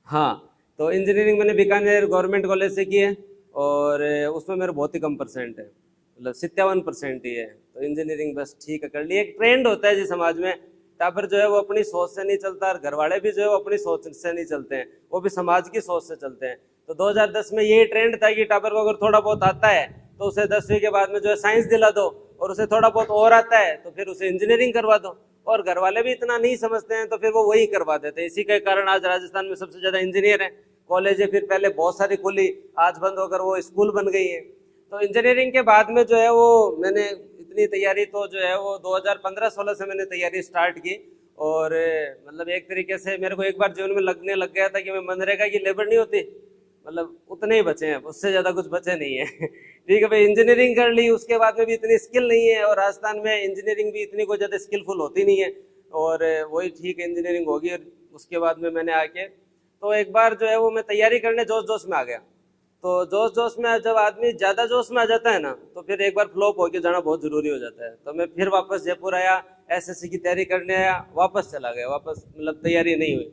हाँ, तो इंजीनियरिंग मैंने बीकानेर गवर्नमेंट कॉलेज से की है और उसमें मेरे बहुत ही कम परसेंट है, मतलब 57% ही है। तो इंजीनियरिंग बस ठीक है कर ली। एक ट्रेंड होता है जी समाज में, टापर जो है वो अपनी सोच से नहीं चलता और घर वाले भी जो है वो अपनी सोच से नहीं चलते हैं, वो भी समाज की सोच से चलते हैं। तो 2010 में यही ट्रेंड था कि टापर को अगर थोड़ा बहुत आता है तो उसे 10वीं के बाद में जो है साइंस दिला दो, और उसे थोड़ा बहुत और आता है तो फिर उसे इंजीनियरिंग करवा दो। और घर वाले भी इतना नहीं समझते हैं तो फिर वो वही करवा देते हैं। इसी के कारण आज राजस्थान में सबसे ज्यादा इंजीनियर है। कॉलेज है, फिर पहले बहुत सारी खुली, आज बंद होकर वो स्कूल बन गई है। तो इंजीनियरिंग के बाद में जो है वो मैंने इतनी तैयारी तो जो है वो 2015-16 से मैंने तैयारी स्टार्ट की। और मतलब एक तरीके से मेरे को एक बार जीवन में लगने लग गया था कि मैं मनरेगा की लेबर नहीं होती, मतलब उतने ही बचे हैं, उससे ज्यादा कुछ बचे नहीं है। ठीक है भाई, इंजीनियरिंग कर ली, उसके बाद में भी इतनी स्किल नहीं है, और राजस्थान में इंजीनियरिंग भी इतनी कोई ज्यादा स्किलफुल होती नहीं है। और वही ठीक है, इंजीनियरिंग होगी। और उसके बाद में मैंने आके तो एक बार जो है वो मैं तैयारी करने जोश जोश में आ गया। तो जोश जोश में जब आदमी ज्यादा जोश में आ जाता है ना, तो फिर एक बार फ्लॉप होके जाना बहुत जरूरी हो जाता है। तो मैं फिर वापस जयपुर आया, एसएससी की तैयारी करने आया, वापस चला गया, वापस मतलब तैयारी नहीं हुई।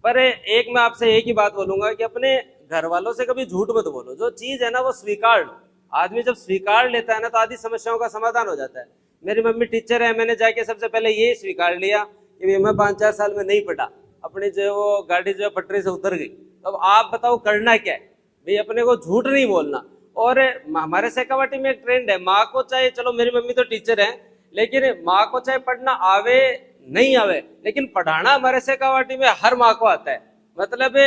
पर एक मैं आपसे एक ही बात बोलूंगा कि अपने घर वालों से कभी झूठ मत बोलो। जो चीज है ना वो स्वीकार लो। आदमी जब स्वीकार लेता है ना तो आधी समस्याओं का समाधान हो जाता है। मेरी मम्मी टीचर है, मैंने जाके सबसे पहले ये स्वीकार लिया कि मैं 5-4 साल में नहीं पढ़ा, अपनी जो वो गाड़ी जो पटरी से उतर गई। तो अब आप बताओ करना क्या है भाई, अपने को झूठ नहीं बोलना। और हमारे शेखावाटी में एक ट्रेंड है, माँ को चाहे, चलो मेरी मम्मी तो टीचर है, लेकिन माँ को चाहे पढ़ना आवे नहीं आवे, लेकिन पढ़ाना हमारे शेखावाटी में हर माँ को आता है। मतलब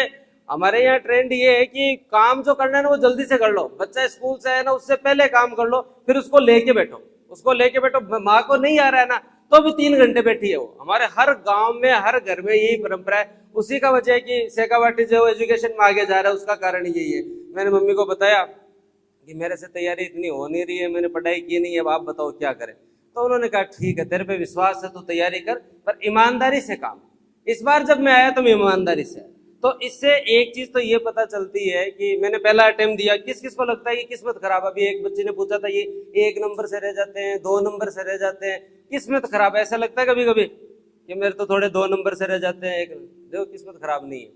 हमारे यहाँ ट्रेंड ये है कि काम जो करना है ना वो जल्दी से कर लो। बच्चा स्कूल से आए ना उससे पहले काम कर लो, फिर उसको लेके बैठो, उसको लेके बैठो। माँ को नहीं आ रहा है ना तो भी 3 घंटे बैठी है वो। हमारे हर गांव में हर घर में यही परंपरा है। उसी का वजह है कि शेखावाटी जो एजुकेशन में आगे जा रहा है, उसका कारण यही है। मैंने मम्मी को बताया कि मेरे से तैयारी इतनी हो नहीं रही है, मैंने पढ़ाई की नहीं है, अब आप बताओ क्या करें। तो उन्होंने कहा ठीक है, तेरे पे विश्वास है तो तैयारी कर, पर ईमानदारी से काम। इस बार जब मैं आया तो मैं ईमानदारी से, तो इससे एक चीज तो ये पता चलती है कि मैंने पहला अटेम्प्ट दिया। किस किस को लगता है कि किस्मत खराब, अभी एक बच्चे ने पूछा था ये 1 नंबर से रह जाते हैं, 2 नंबर से रह जाते हैं, किस्मत खराब है, ऐसा लगता है कभी कभी कि मेरे तो थोड़े 2 नंबर से रह जाते हैं, 1। देखो किस्मत खराब नहीं है,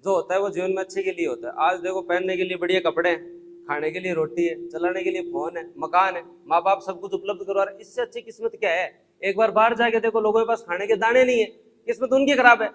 जो होता है वो जीवन में अच्छे के लिए होता है। आज देखो पहनने के लिए बढ़िया कपड़े हैं, खाने के लिए रोटी है, चलाने के लिए फोन है, मकान है, माँ बाप सब कुछ उपलब्ध करवा रहे, इससे अच्छी किस्मत क्या है। एक बार बाहर जाके देखो, लोगों के पास खाने के दाने नहीं है, किस्मत उनकी खराब है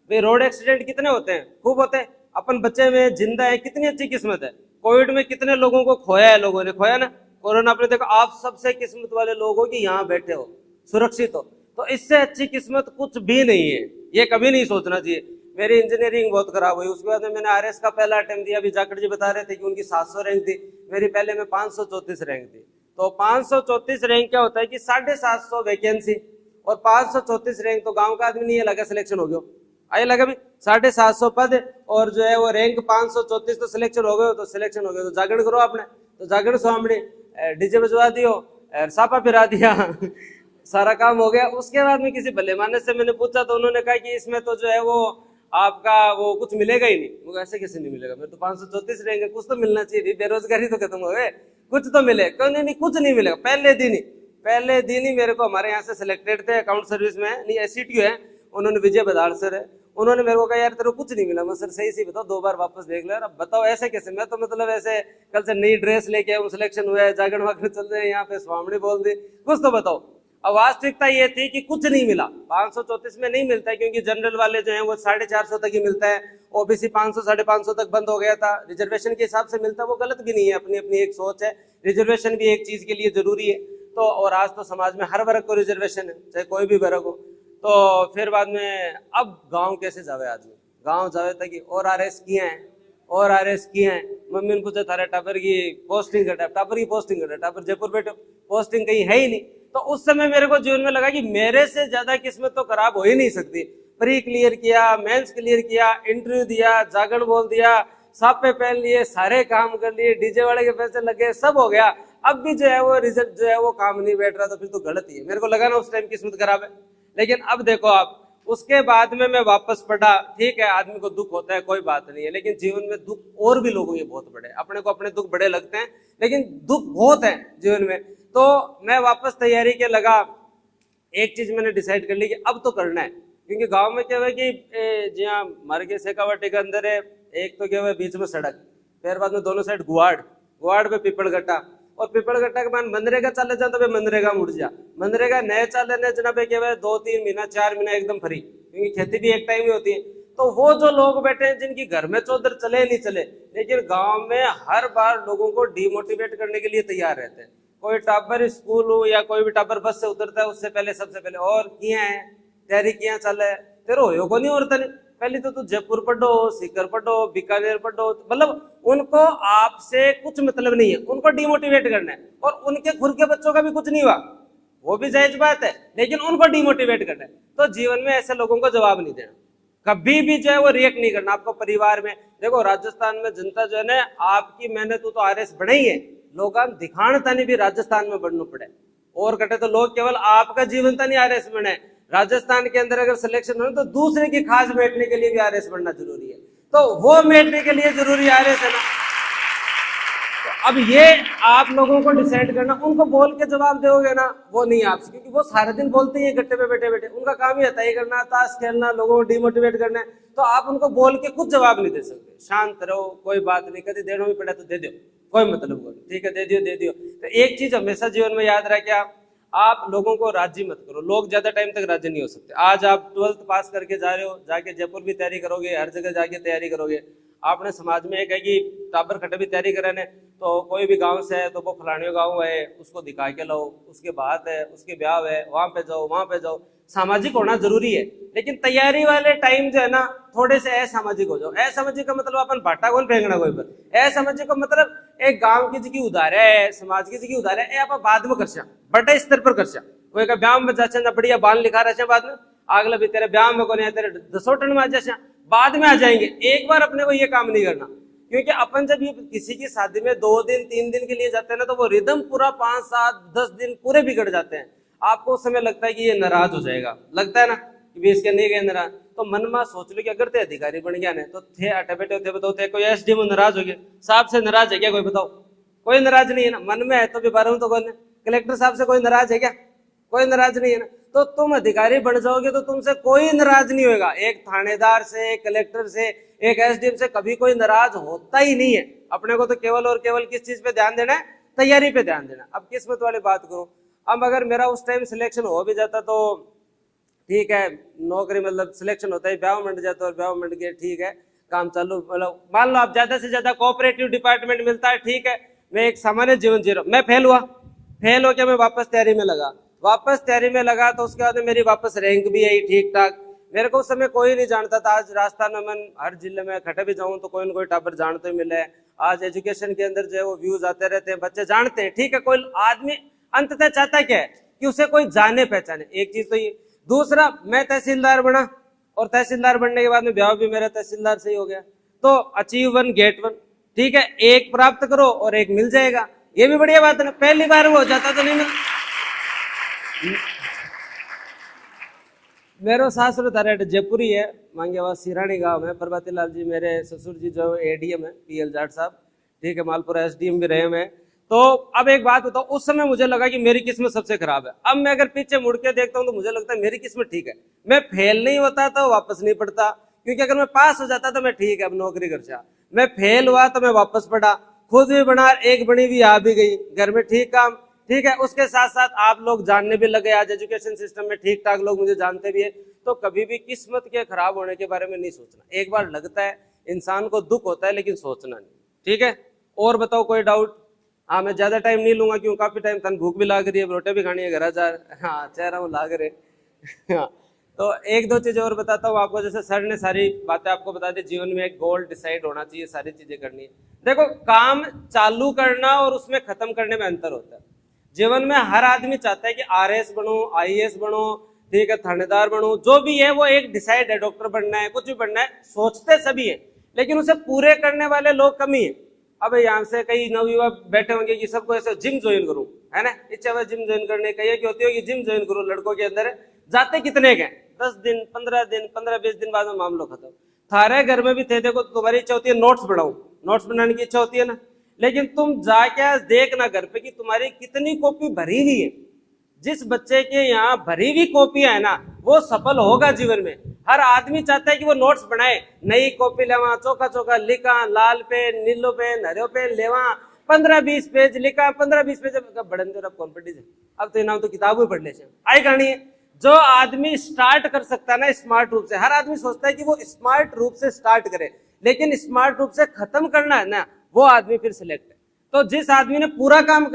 भाई। रोड एक्सीडेंट कितने होते हैं, खूब होते हैं। अपन बच्चे में जिंदा है, कितनी अच्छी किस्मत है। कोविड में कितने लोगों को खोया है, लोगों ने खोया ना। कोरोना आपने देखा, आप सबसे किस्मत वाले लोग हो कि यहाँ बैठे हो, सुरक्षित हो। तो इससे अच्छी किस्मत कुछ भी नहीं है, ये कभी नहीं सोचना चाहिए। मेरी इंजीनियरिंग बहुत खराब हुई, उसके बाद में मैंने आरएस का पहला अटेम्प्ट दिया। अभी जाखड़ जी बता रहे थे कि उनकी 700 रैंक थी, मेरी पहले में 534 रैंक थी। तो 534 रैंक क्या होता है कि 750 वैकेंसी, और 534 रैंक तो गांव का आदमी नहीं है लगा सिलेक्शन हो गया, आए लगा भी 750 पद, और जो है वो रैंक 534, तो सिलेक्शन हो गए, तो सिलेक्शन हो गए तो जागरण करो आपने। तो जागरण स्वामी डीजे बजवा दियो, सापा फिरा दिया, सारा काम हो गया। उसके बाद में किसी भले मानस से मैंने पूछा तो उन्होंने कहा कि इसमें तो जो है वो आपका वो कुछ मिलेगा ही नहीं। मुझे ऐसे कैसे नहीं मिलेगा, मेरे तो 534 रहेंगे, कुछ तो मिलना चाहिए, बेरोजगारी तो खत्म हो गए, कुछ तो मिले। क्यों नहीं, कुछ नहीं मिलेगा। पहले दिन ही मेरे को, हमारे यहाँ से सिलेक्टेड थे अकाउंट सर्विस में, नहीं एससीटीयू है, उन्होंने विजय बदार सर है, उन्होंने मेरे को कहा यार तेरे को कुछ नहीं मिला। मैं सर सही बताओ, 2 बार वापस देख लो। अब बताओ ऐसे कैसे, मैं तो मतलब ऐसे कल से नई ड्रेस लेके आया हूँ, सिलेक्शन हुआ है, जागरण वागरण चल रहे हैं, यहाँ पे स्वामी बोल दी, कुछ तो बताओ। अब वास्तविकता ये थी कि कुछ नहीं मिला। 534 में नहीं मिलता है, क्योंकि जनरल वाले जो हैं वो 450 तक ही मिलता है, ओबीसी 500 550 तक बंद हो गया था। रिजर्वेशन के हिसाब से मिलता है, वो गलत भी नहीं है, अपनी अपनी एक सोच है। रिजर्वेशन भी एक चीज के लिए जरूरी है। तो और आज तो समाज में हर वर्ग को रिजर्वेशन है, चाहे कोई भी वर्ग हो। तो फिर बाद में अब गांव कैसे जावे आदमी, गांव जावे तक और आरएस किए हैं, और आरएस किए हैं। मम्मी ने पूछा थारे टापर की पोस्टिंग कटा, टापर की पोस्टिंग कटा, टापर जयपुर बैठो, पोस्टिंग कहीं है ही नहीं। तो उस समय मेरे को जीवन में लगा कि मेरे से ज्यादा किस्मत तो खराब हो ही नहीं सकती। प्री क्लियर किया, मेंस क्लियर किया, इंटरव्यू दिया, जागरण बोल दिया, सापे पहन लिए, सारे काम कर लिए, डीजे वाले के पैसे लगे, सब हो गया। अब भी जो है वो रिजल्ट जो है वो काम नहीं बैठ रहा, तो फिर तो गलत ही है। मेरे को लगा ना उस टाइम किस्मत खराब है। लेकिन अब देखो आप, उसके बाद में मैं वापस पढ़ा। ठीक है, आदमी को दुख होता है, कोई बात नहीं है, लेकिन जीवन में दुख और भी लोगों के बहुत बड़े, अपने को अपने दुख बड़े लगते हैं, लेकिन दुख बहुत है जीवन में। तो मैं वापस तैयारी के लगा। एक चीज मैंने डिसाइड कर ली कि अब तो करना है, क्योंकि गांव में क्या हुआ कि जहाँ मर के शेखावाटी के अंदर है, एक तो क्या हुआ बीच में सड़क, फिर बाद में दोनों साइड गुआड़ पे पीपलगट्टा, और पीपलगट्टा के बाद मनरेगा चले जा तो मनरेगा मुड़ जा, मनरेगा नए चले जनाब क्या हुआ 2-3 महीना 4 महीना एकदम फ्री, क्योंकि खेती भी एक टाइम ही होती है। तो वो जो लोग बैठे हैं जिनकी घर में चौधर चले नहीं चले, लेकिन गांव में हर बार लोगों को डिमोटिवेट करने के लिए तैयार रहते हैं। कोई टाबर स्कूल हो या कोई भी टाबर बस से उतरता है, उससे पहले सबसे पहले और किया है तैयारी किया चल है तेरे हो को नहीं और नहीं, पहले तो तू जयपुर पढ़ो, सीकर पढ़ो, बीकानेर पढ़ो, मतलब उनको आपसे कुछ मतलब नहीं है, उनको डिमोटिवेट करना है। और उनके खुद के बच्चों का भी कुछ नहीं हुआ, वो भी जायज बात है, लेकिन उनको डिमोटिवेट करना है। तो जीवन में ऐसे लोगों को जवाब नहीं देना, कभी भी जो है वो रिएक्ट नहीं करना। आपको परिवार में देखो, राजस्थान में जनता जो है ना, आपकी मेहनत तो आरएस बढ़ाई है, लोग दिखाण तानी भी राजस्थान में बढ़ना पड़े, और कटे तो लोग केवल आपका जीवन तानी आरएस बने। राजस्थान के अंदर अगर सिलेक्शन हो तो दूसरे की खास बैठने के लिए भी आरएस बनना जरूरी है, तो वो बैठने के लिए जरूरी आरएस है ना। तो अब ये आप लोगों को डिसाइड करना, उनको बोल के जवाब दोगे ना, वो नहीं आपसे, क्योंकि वो सारे दिन बोलते ही गट्टे पे बैठे बैठे, उनका काम ही है तय करना, ताश खेलना, लोगों को डिमोटिवेट करना है। तो आप उनको बोल के कुछ जवाब नहीं दे सकते, शांत रहो, कोई बात नहीं, कभी देना भी पड़ा तो दे दो, कोई मतलब नहीं, ठीक है दे दियो। तो एक चीज हमेशा जीवन में याद रखे, आप लोगों को राजी मत करो, लोग ज्यादा टाइम तक राजी नहीं हो सकते। आज आप 12th पास करके जा रहे हो, जाके जयपुर भी तैयारी करोगे, हर जगह जाके तैयारी करोगे, आपने समाज में एक है कि टाबर खटे भी तैयारी कराने, तो कोई भी गांव से है तो वो फलाने गांव है, उसको दिखा के लाओ, उसके बात है, उसके ब्याह है, वहां पे जाओ, सामाजिक होना जरूरी है। लेकिन तैयारी वाले टाइम जो है ना, थोड़े से असामाजिक हो जाओ। असामाजिक का मतलब अपन भाटा कौन फेंकना कोई पर, असामाजिक का मतलब एक गांव की जगह उधार है, समाज की जगह उधार है, आप बाद में कर बड़े स्तर पर कर कोई का ब्याह में जाचा ना बढ़िया बाल लिखा रहे बाद में, अगला भी तेरे ब्याह में को नहीं, तेरे 10 टन में आ जा, बाद में आ जाएंगे। एक बार अपने को ये काम नहीं करना, क्योंकि अपन जब ये किसी की शादी में 2 दिन 3 दिन के लिए जाते हैं ना, तो वो रिदम पूरा 5, 7, 10 दिन पूरे बिगड़ जाते हैं। आपको उस समय लगता है कि ये नाराज हो जाएगा, लगता है ना कि इसके नहीं गए नाराज, तो मन में सोच लो कि अगर ते अधिकारी बन गया ना, तो थे अटे बेटे थे, बताओ थे कोई एसडीएम नाराज हो गया, साहब से नाराज है क्या कोई, बताओ कोई नाराज नहीं है ना, मन में है तो भी 12 तो कौन है, कलेक्टर साहब से कोई नाराज है क्या, कोई नाराज नहीं है ना। तो तुम अधिकारी बन जाओगे तो तुमसे कोई नाराज नहीं होगा, एक थानेदार से, एक कलेक्टर से, एक एसडीएम से कभी कोई नाराज होता ही नहीं है। अपने को तो केवल और केवल किस चीज पे ध्यान देना है, तैयारी पे ध्यान देना। अब किस्मत वाली बात करो, अब अगर मेरा उस टाइम सिलेक्शन हो भी जाता तो ठीक है, नौकरी मतलब सिलेक्शन होता है, ब्याह मंड जाता है, ब्याह मंड गया ठीक है, काम चालू, मतलब मान लो आप ज्यादा से ज्यादा कोऑपरेटिव डिपार्टमेंट मिलता है, ठीक है, मैं एक सामान्य जीवन जी रहा हूं, मैं फेल हो गया, मैं वापस तैयारी में लगा, तो उसके बाद मेरी वापस रैंक भी आई ठीक ठाक। मेरे को उस समय कोई नहीं जानता था, आज राजस्थान में मैं हर जिले में खटे भी जाऊं तो कोई न कोई टाबर जानते मिले। आज एजुकेशन के अंदर जो है वो व्यूज आते रहते हैं, बच्चे जानते हैं, ठीक है, कोई आदमी अंततः चाहता क्या है कि उसे कोई जाने पहचाने, एक चीज तो ये। दूसरा, मैं तहसीलदार बना, और तहसीलदार बनने के बाद में ब्याह भी मेरा तहसीलदार से ही हो गया, तो अचीव 1 गेट 1, ठीक है, एक प्राप्त करो और एक मिल जाएगा, ये भी बढ़िया बात है ना। पहली बार वो हो जाता तो नहीं मिल। मेरा सासुर थारेट जयपुरी है, मांगेवास सिरानी गांव है। प्रभाती लाल जी मेरे ससुर जी जो एडीएम है, पीएल जाट साहब, ठीक है, मालपुरा एसडीएम भी रहे हुए हैं। तो अब एक बात बताओ, उस समय मुझे लगा कि मेरी किस्मत सबसे खराब है। अब मैं अगर पीछे मुड़ के देखता हूं तो मुझे लगता है मेरी किस्मत ठीक है, मैं फेल नहीं होता तो वापस नहीं पढ़ता, क्योंकि अगर मैं पास हो जाता तो मैं ठीक है अब नौकरी कर चा, मैं फेल हुआ तो मैं वापस पढ़ा, खुद भी बना, एक बनी भी आ भी गई, घर में ठीक काम, ठीक है, उसके साथ साथ आप लोग जानने भी लगे, आज एजुकेशन सिस्टम में ठीक ठाक लोग मुझे जानते भी है। तो कभी भी किस्मत के खराब होने के बारे में नहीं सोचना। एक बार लगता है इंसान को, दुख होता है, लेकिन सोचना नहीं, ठीक है। और बताओ कोई डाउट? हाँ, मैं ज्यादा टाइम नहीं लूंगा, क्यों काफी टाइम तन भूख भी लाग रही है, रोटी भी खानी है, घर जा, हाँ चेहरा में लाग रहे। हाँ, तो एक दो चीजें और बताता हूँ आपको। जैसे सर ने सारी बातें आपको बता दी, जीवन में एक गोल डिसाइड होना चाहिए, सारी चीजें करनी है। देखो, काम चालू करना और उसमें खत्म करने में अंतर होता है। जीवन में हर आदमी चाहता है कि आरएस बनो, आईएएस बनो, ठीक है, थानेदार बनो, जो भी है वो एक डिसाइड है, डॉक्टर बनना है, कुछ भी बनना है, सोचते सभी है, लेकिन उसे पूरे करने वाले लोग कम ही है। अब यहाँ से कई नवयुवक बैठे होंगे कि सबको ऐसे जिम ज्वाइन करूं, है ना, इच्छा है जिम ज्वाइन करने का, ये होती होगी जिम ज्वाइन करो, लड़कों के अंदर जाते कितने के 10 दिन 15 दिन 15-20 दिन बाद में मामला खत्म। थारे घर में भी थे, देखो तुम्हारी इच्छा होती है नोट्स बढ़ाऊं, नोट्स बनाने की इच्छा होती है ना, लेकिन तुम जाके देखना घर पे कि तुम्हारी कितनी कॉपी भरी हुई है, जिस बच्चे के यहाँ भरी हुई कॉपियां है ना, वो सफल होगा जीवन में। हर आदमी चाहता है कि वो नोट्स बनाए, नई कॉपी लेवा, चौका चौका लिखा, लाल पेन, नीलो पेन, हरो पेन लेवा, 15-20 पेज लिखा, 15-20 पेज बढ़न दो कॉम्पिटिशन। अब तो नाम तो किताबें पढ़ ले आई कहानी है। जो आदमी स्टार्ट कर सकता है ना स्मार्ट रूप से, हर आदमी सोचता है कि वो स्मार्ट रूप से स्टार्ट करे, लेकिन स्मार्ट रूप से खत्म करना है ना, वो आदमी फिर सिलेक्ट है। तो जिस आदमी ने पूरा काम